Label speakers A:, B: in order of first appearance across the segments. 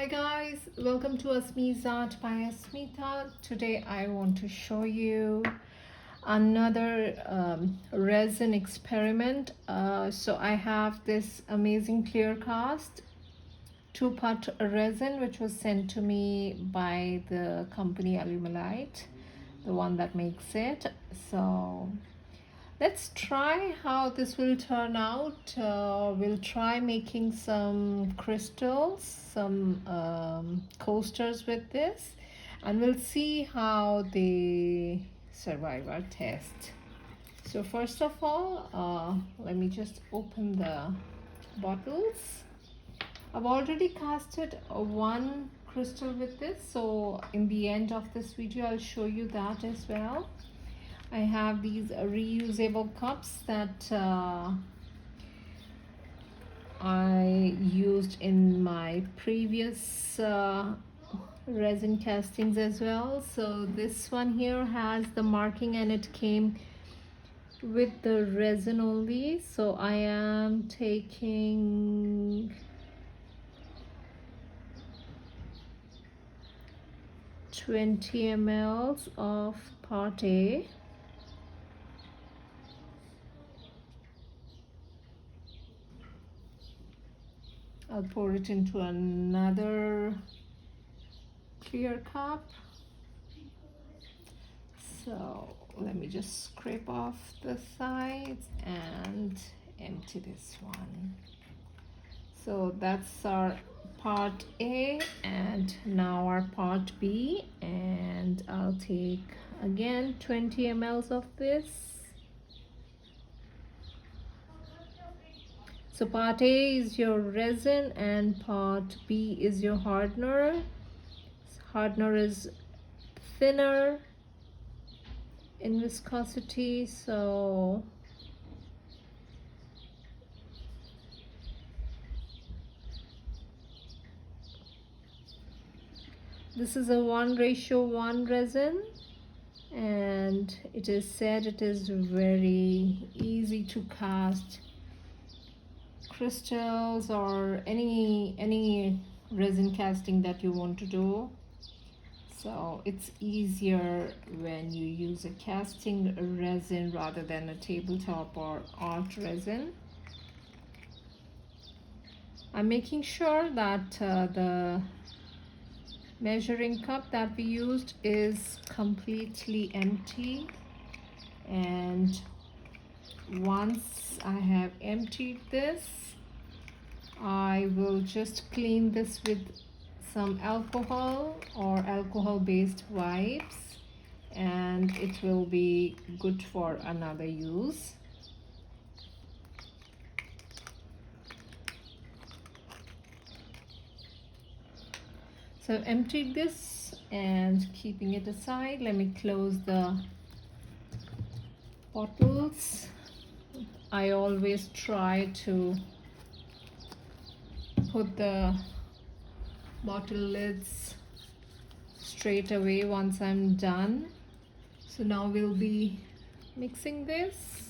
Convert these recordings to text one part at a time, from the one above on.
A: Hi guys, welcome to Asmi's Art by Asmita. Today I want to show you another resin experiment. So I have this amazing clear cast two-part resin which was sent to me by the company Alumalite, the one that makes it. So let's try how this will turn out. We'll try making some crystals, some coasters with this, and we'll see how they survive our test. So first of all, let me just open the bottles. I've already casted one crystal with this, so in the end of this video I'll show you that as well. I have these reusable cups that I used in my previous resin castings as well. So this one here has the marking and it came with the resin only. So I am taking 20 ml of part A. I'll pour it into another clear cup. So let me just scrape off the sides and empty this one. So that's our part A, and now our part B, and I'll take again 20 ml of this. So part A is your resin and part B is your hardener. Hardener is thinner in viscosity, so this is a 1:1 resin, and it is said it is very easy to cast crystals or any resin casting that you want to do. So it's easier when you use a casting resin rather than a tabletop or art resin. I'm making sure that the measuring cup that we used is completely empty, and once I have emptied this, I will just clean this with some alcohol or alcohol-based wipes, and it will be good for another use. So I've emptied this and keeping it aside. Let me close the bottles. I always try to put the bottle lids straight away once I'm done. So now we'll be mixing this.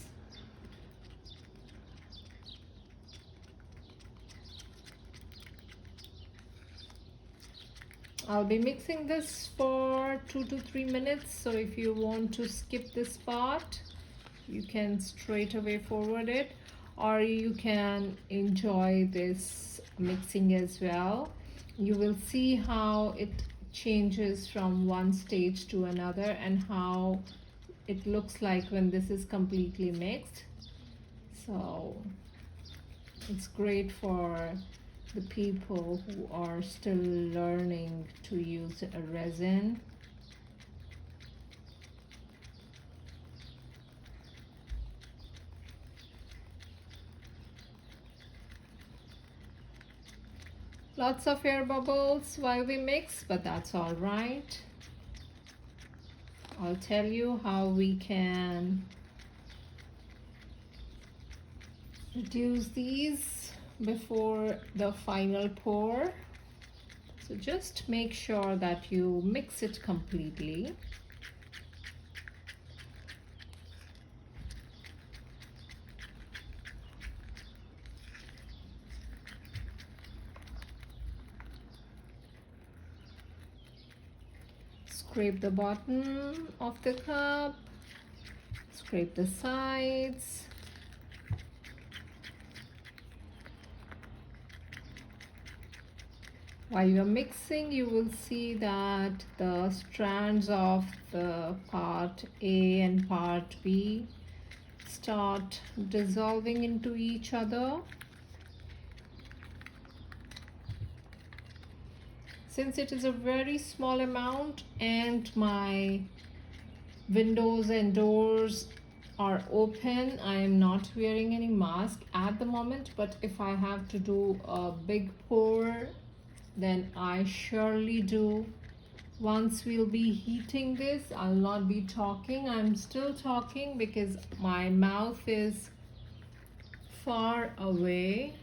A: I'll be mixing this for 2 to 3 minutes, so if you want to skip this part, you can straight away forward it, or you can enjoy this mixing as well. You will see how it changes from one stage to another and how it looks like when this is completely mixed. So it's great for the people who are still learning to use a resin. Lots of air bubbles while we mix, but that's all right. I'll tell you how we can reduce these before the final pour. So just make sure that you mix it completely. scrape the bottom of the cup, scrape the sides. While you're mixing, you will see that the strands of the part A and part B start dissolving into each other. Since it is a very small amount and my windows and doors are open, I am not wearing any mask at the moment, but if I have to do a big pour, then I surely do. Once we'll be heating this, I'll not be talking. I'm still talking because my mouth is far away.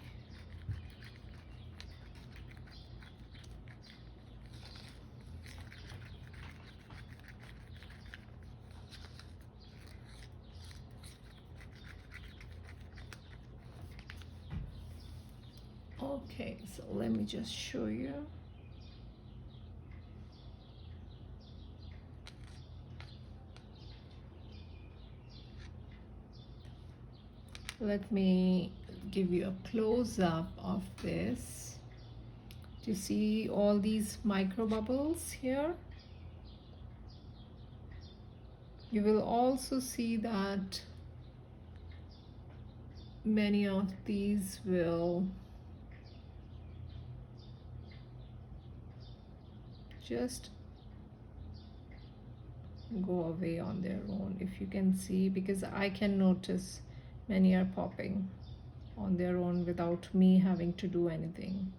A: Okay, so let me just show you. Let me give you a close-up of this. Do you see all these micro bubbles here? You will also see that many of these will just go away on their own, if you can see, because I can notice many are popping on their own without me having to do anything.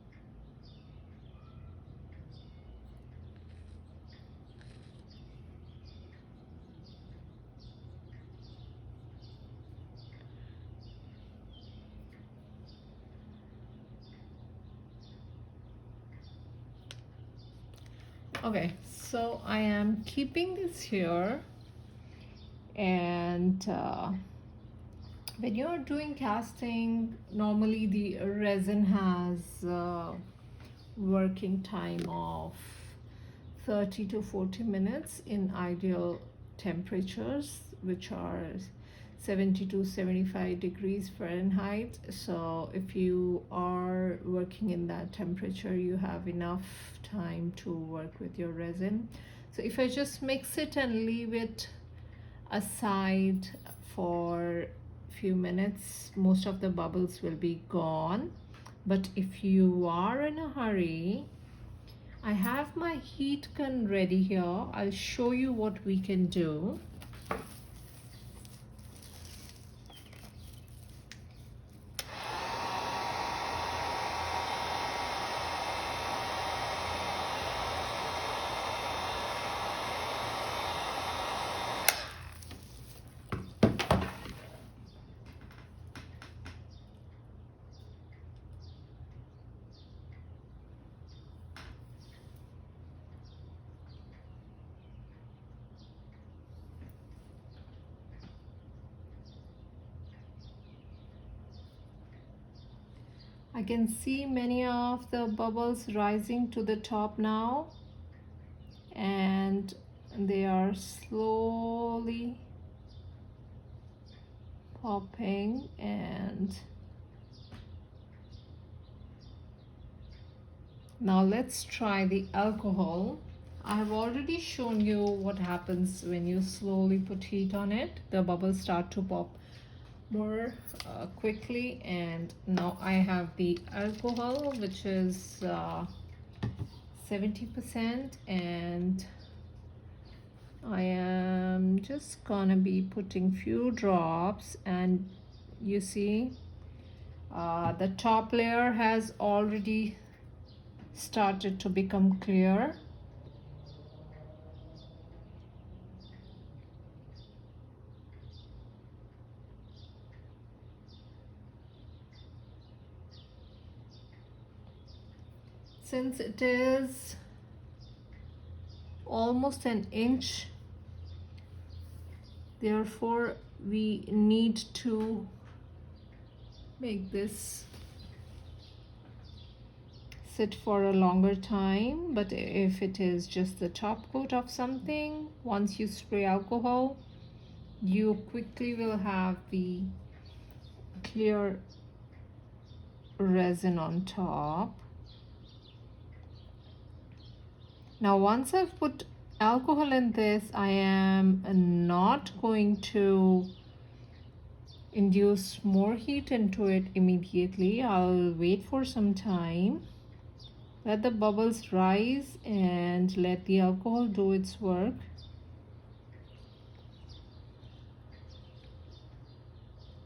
A: Okay, so I am keeping this here, and when you're doing casting, normally the resin has working time of 30 to 40 minutes in ideal temperatures, which are 70 to 75 degrees Fahrenheit. So if you are working in that temperature, you have enough time to work with your resin. So if I just mix it and leave it aside for a few minutes, most of the bubbles will be gone. But if you are in a hurry, I have my heat gun ready here. I'll show you what we can do. I can see many of the bubbles rising to the top now, and they are slowly popping. And now let's try the alcohol. I have already shown you what happens when you slowly put heat on it. The bubbles start to pop more quickly, and now I have the alcohol, which is 70%, and I am just gonna be putting few drops, and you see the top layer has already started to become clear. Since it is almost an inch, therefore we need to make this sit for a longer time, but if it is just the top coat of something, once you spray alcohol, you quickly will have the clear resin on top. Now once I've put alcohol in this, I am not going to induce more heat into it immediately. I'll wait for some time, let the bubbles rise, and let the alcohol do its work.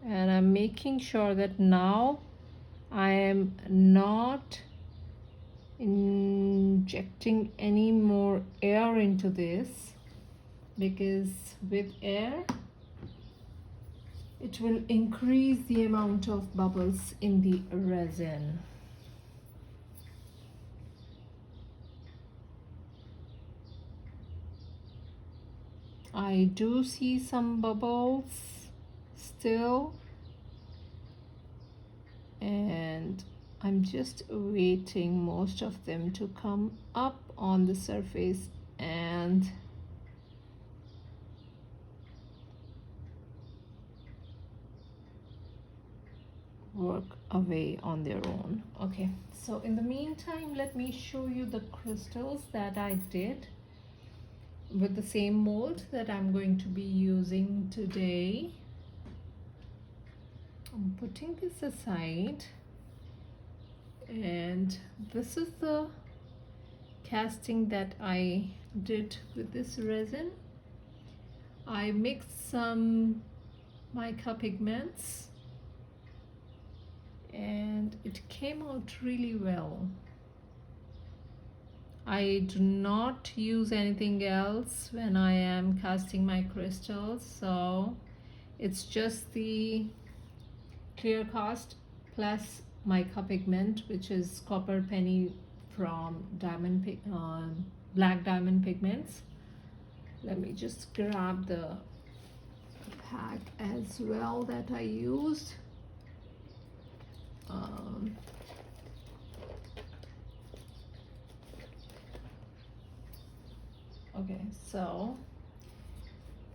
A: And I'm making sure that now I am not injecting any more air into this, because with air it will increase the amount of bubbles in the resin. I do see some bubbles still, and I'm just waiting most of them to come up on the surface and work away on their own. Okay, so in the meantime, let me show you the crystals that I did with the same mold that I'm going to be using today. I'm putting this aside, and this is the casting that I did with this resin. I mixed some mica pigments and it came out really well. I do not use anything else when I am casting my crystals, so it's just the clear cast plus mica pigment, which is copper penny from Black Diamond Pigments. Let me just grab the pack as well that I used. Okay, so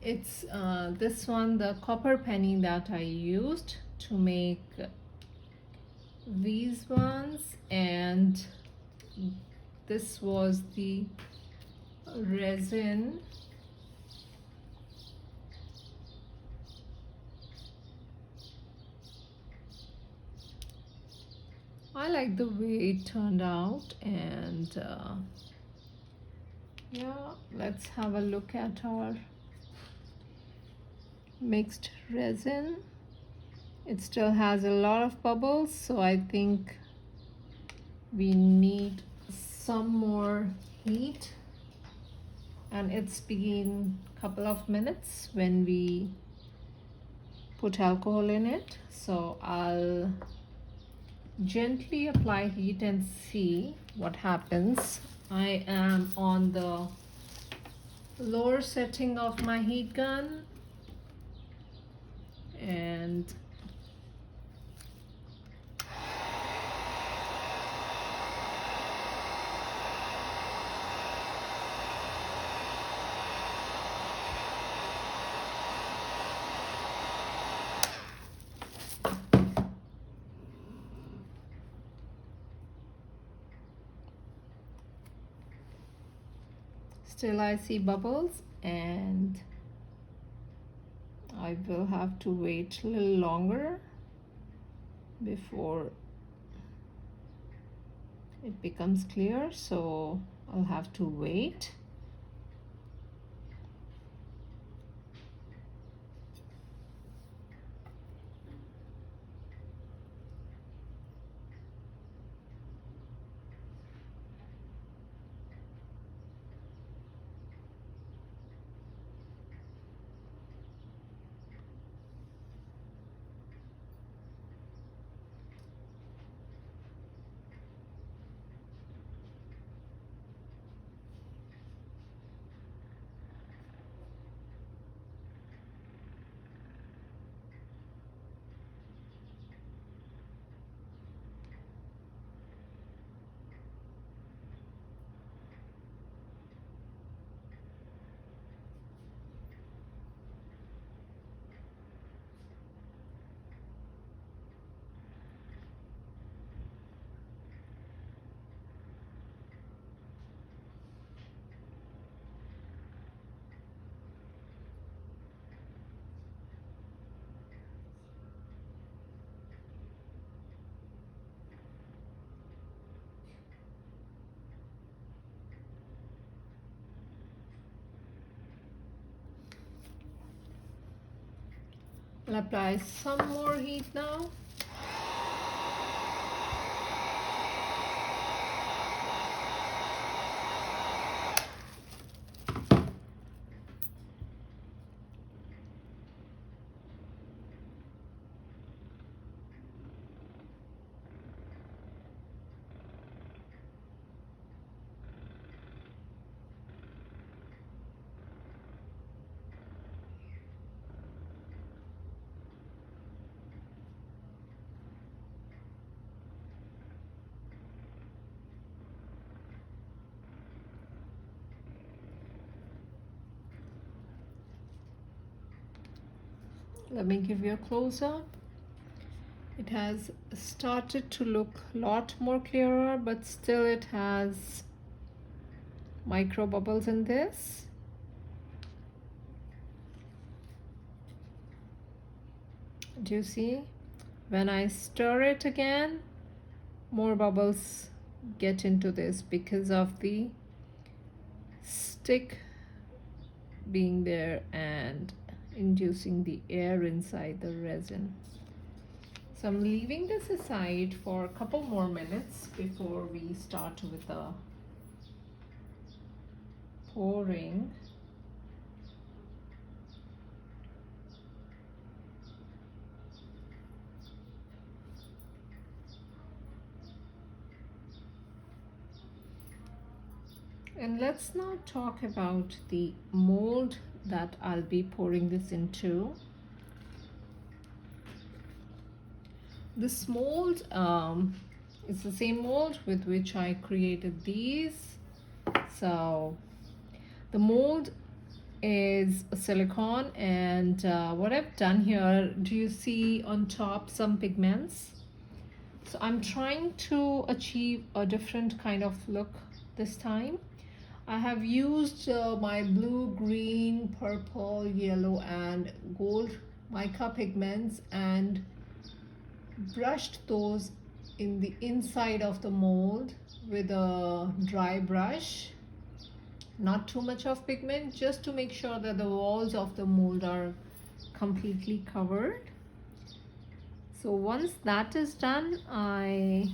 A: it's this one, the copper penny that I used to make these ones, and this was the resin. I like the way it turned out, and yeah, let's have a look at our mixed resin. It still has a lot of bubbles, so I think we need some more heat, and it's been a couple of minutes when we put alcohol in it, so I'll gently apply heat and see what happens. I am on the lower setting of my heat gun, and still I see bubbles, and I will have to wait a little longer before it becomes clear, so I'll have to wait. I'll apply some more heat now. Let me give you a close-up. It has started to look a lot more clearer, but still it has micro bubbles in this. Do you see? When I stir it again, more bubbles get into this because of the stick being there and inducing the air inside the resin. So I'm leaving this aside for a couple more minutes before we start with the pouring. And let's now talk about the mold that I'll be pouring this into. This mold is the same mold with which I created these. So the mold is a silicone, and what I've done here, do you see on top some pigments? So I'm trying to achieve a different kind of look this time. I have used my blue, green, purple, yellow and gold mica pigments and brushed those in the inside of the mold with a dry brush. Not too much of pigment, just to make sure that the walls of the mold are completely covered. So once that is done, I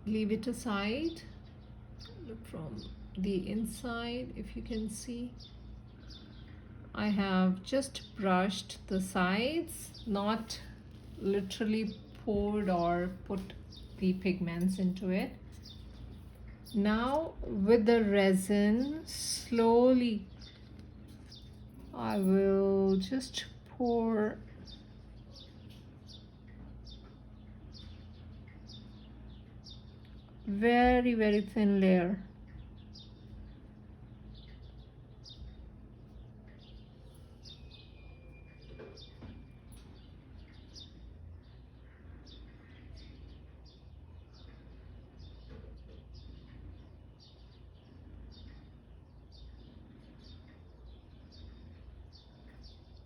A: leave it aside. Look from the inside, if you can see, I have just brushed the sides, not literally poured or put the pigments into it. Now with the resin, slowly I will just pour very thin layer.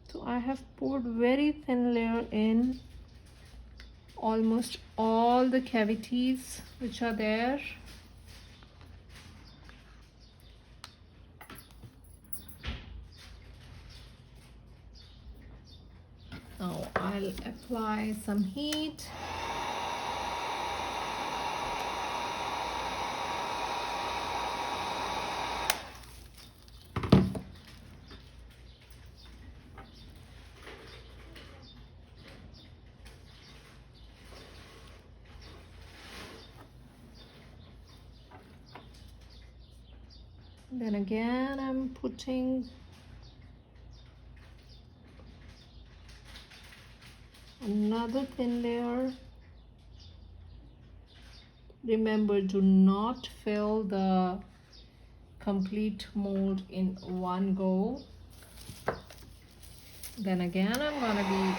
A: So I have poured very thin layer in almost all the cavities which are there. Now I'll apply some heat. Then again, I'm putting another thin layer. Remember, do not fill the complete mold in one go. Then again, I'm gonna be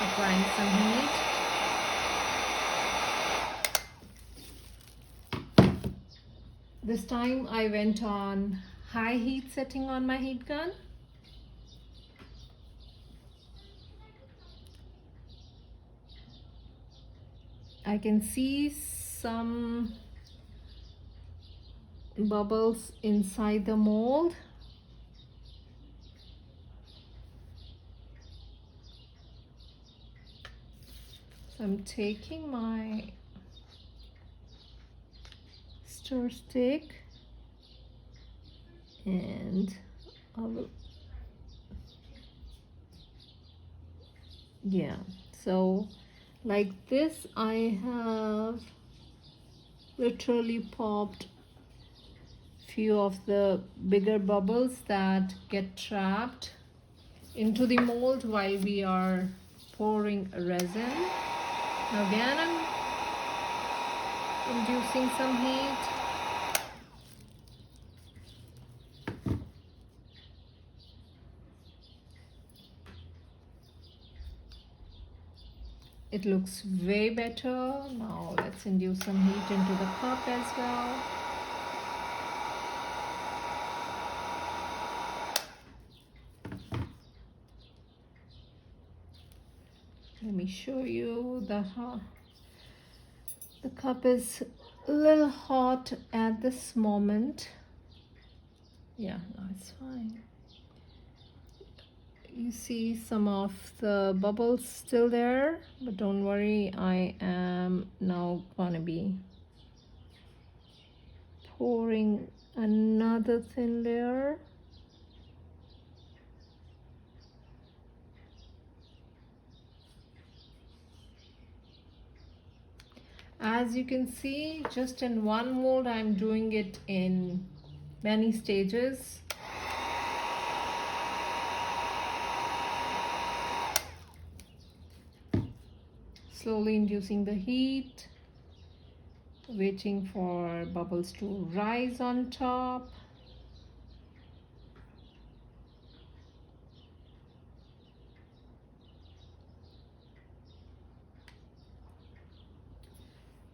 A: applying some heat. This time I went on high heat setting on my heat gun. I can see some bubbles inside the mold. So I'm taking my stir stick and I will, yeah, so like this I have literally popped few of the bigger bubbles that get trapped into the mold while we are pouring resin. Now again I'm inducing some heat. It looks way better. Now let's induce some heat into the cup as well. Let me show you the cup is a little hot at this moment. Yeah, no, it's fine. You see some of the bubbles still there, but don't worry, I am now gonna be pouring another thin layer. As you can see, just in one mold I'm doing it in many stages. Slowly inducing the heat, waiting for bubbles to rise on top.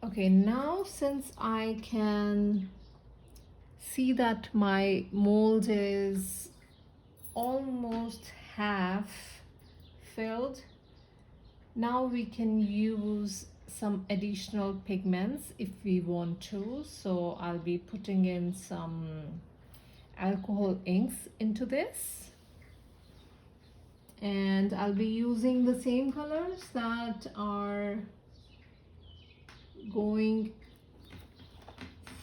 A: Okay, now since I can see that my mold is almost half filled, now we can use some additional pigments if we want to. So I'll be putting in some alcohol inks into this, and I'll be using the same colors that are going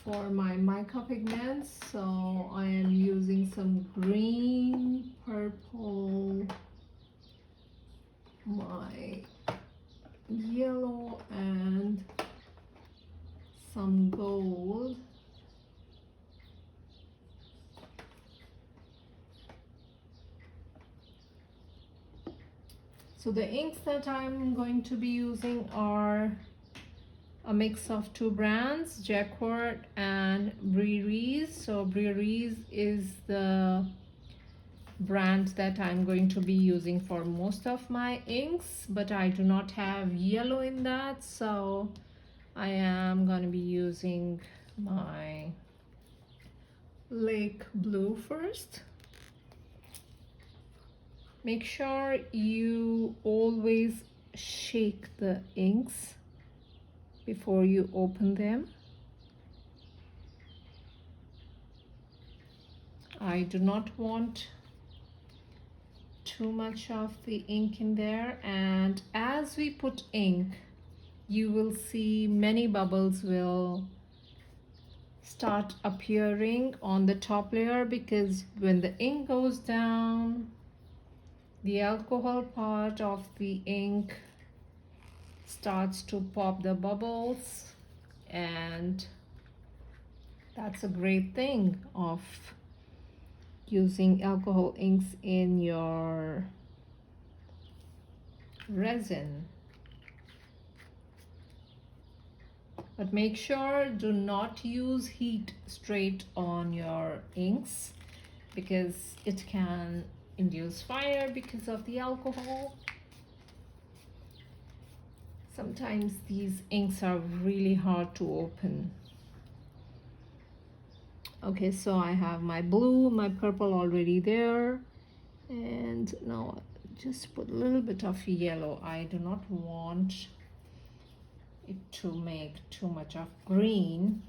A: for my mica pigments. So I am using some green, purple, my yellow, and some gold. So the inks that I'm going to be using are a mix of two brands, Jacquard and Breeze. So Breeze is the brand that I'm going to be using for most of my inks, but I do not have yellow in that, so I am going to be using my Lake Blue first. Make sure you always shake the inks before you open them. I do not want too much of the ink in there, and as we put ink, you will see many bubbles will start appearing on the top layer, because when the ink goes down, the alcohol part of the ink starts to pop the bubbles, and that's a great thing of using alcohol inks in your resin. But make sure do not use heat straight on your inks, because it can induce fire because of the alcohol. Sometimes these inks are really hard to open. Okay, so I have my blue, my purple already there, and now just put a little bit of yellow. I do not want it to make too much of green.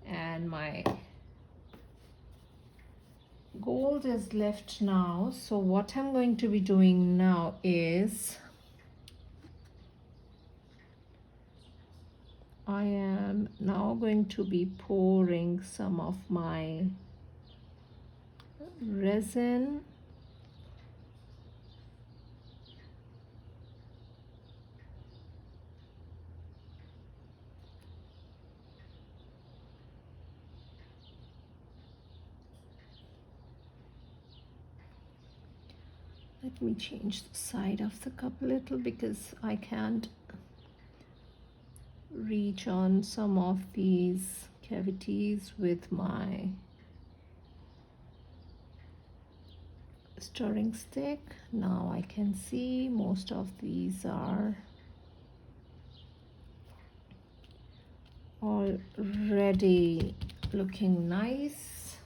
A: And my gold is left now. So what I'm going to be doing now is I am now going to be pouring some of my resin. Let me change the side of the cup a little because I can't reach on some of these cavities with my stirring stick. Now I can see most of these are already looking nice.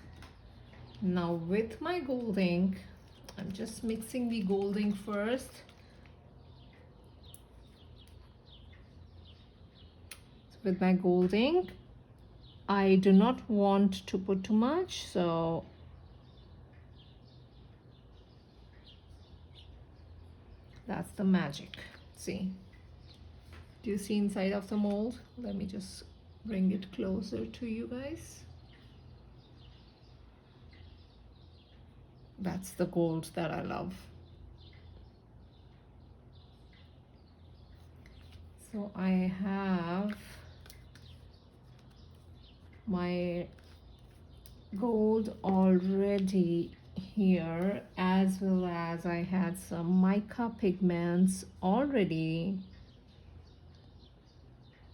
A: Now with my gold ink, I'm just mixing the gold ink first. So with my gold ink, I do not want to put too much, so that's the magic. See, do you see inside of the mold? Let me just bring it closer to you guys. That's the gold that I love. So I have my gold already here, as well as I had some mica pigments already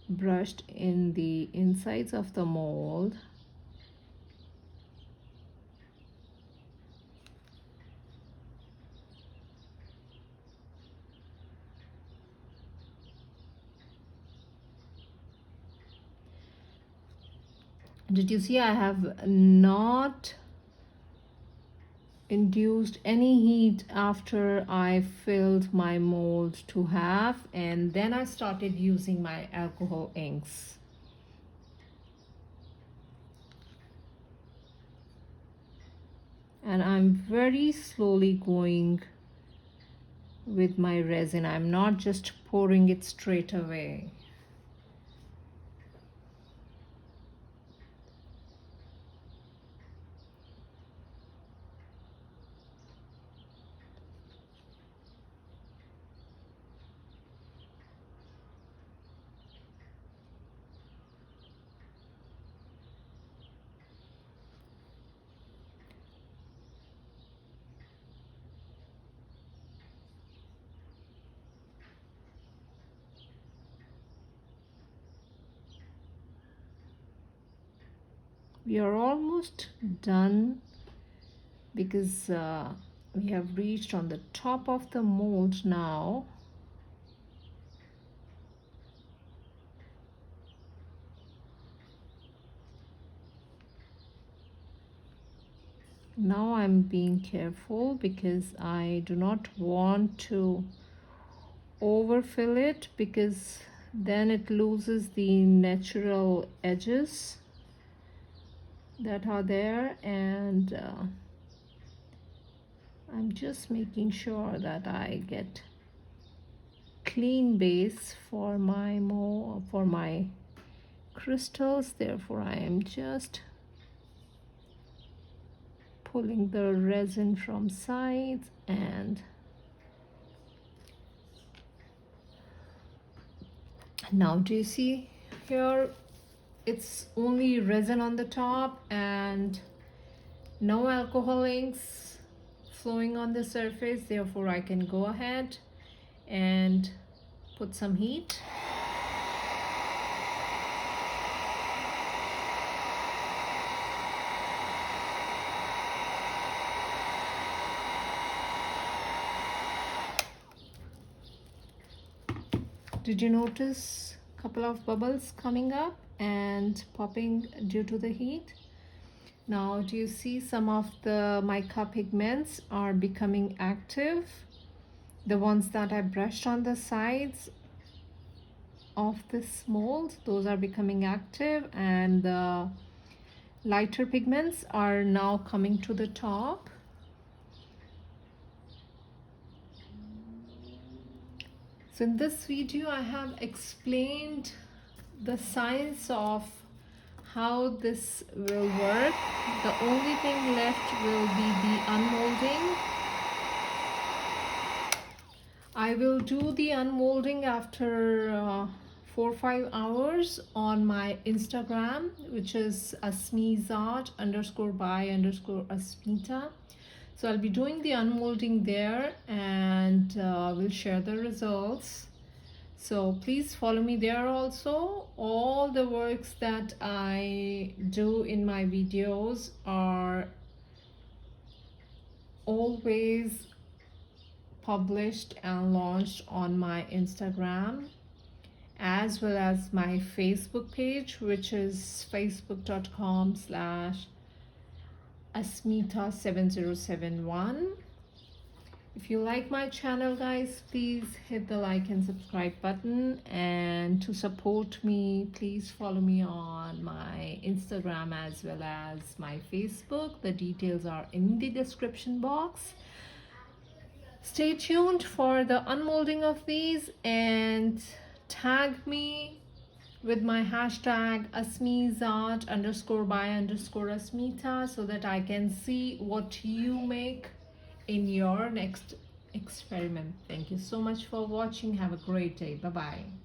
A: brushed in the insides of the mold. Did you see I have not induced any heat after I filled my mold to half, and then I started using my alcohol inks. And I'm very slowly going with my resin. I'm not just pouring it straight away. We are almost done because we have reached on the top of the mold now. Now I'm being careful because I do not want to overfill it, because then it loses the natural edges that are there, and I'm just making sure that I get clean base for my crystals. Therefore I am just pulling the resin from sides, and now do you see here it's only resin on the top and no alcohol inks flowing on the surface. Therefore I can go ahead and put some heat. Did you notice a couple of bubbles coming up and popping due to the heat? Now do you see some of the mica pigments are becoming active? The ones that I brushed on the sides of this mold, those are becoming active, and the lighter pigments are now coming to the top. So in this video I have explained the science of how this will work. The only thing left will be the unmolding. I will do the unmolding after 4 or 5 hours on my Instagram, which is asmizat_by_asmita. So I'll be doing the unmolding there, and we'll share the results. So please follow me there also. All the works that I do in my videos are always published and launched on my Instagram, as well as my Facebook page, which is facebook.com/asmita7071. If you like my channel, guys, please hit the like and subscribe button, and to support me, please follow me on my Instagram as well as my Facebook. The details are in the description box. Stay tuned for the unmolding of these, and tag me with my hashtag asmizat_by_asmita so that I can see what you make in your next experiment. Thank you so much for watching. Have a great day. Bye bye.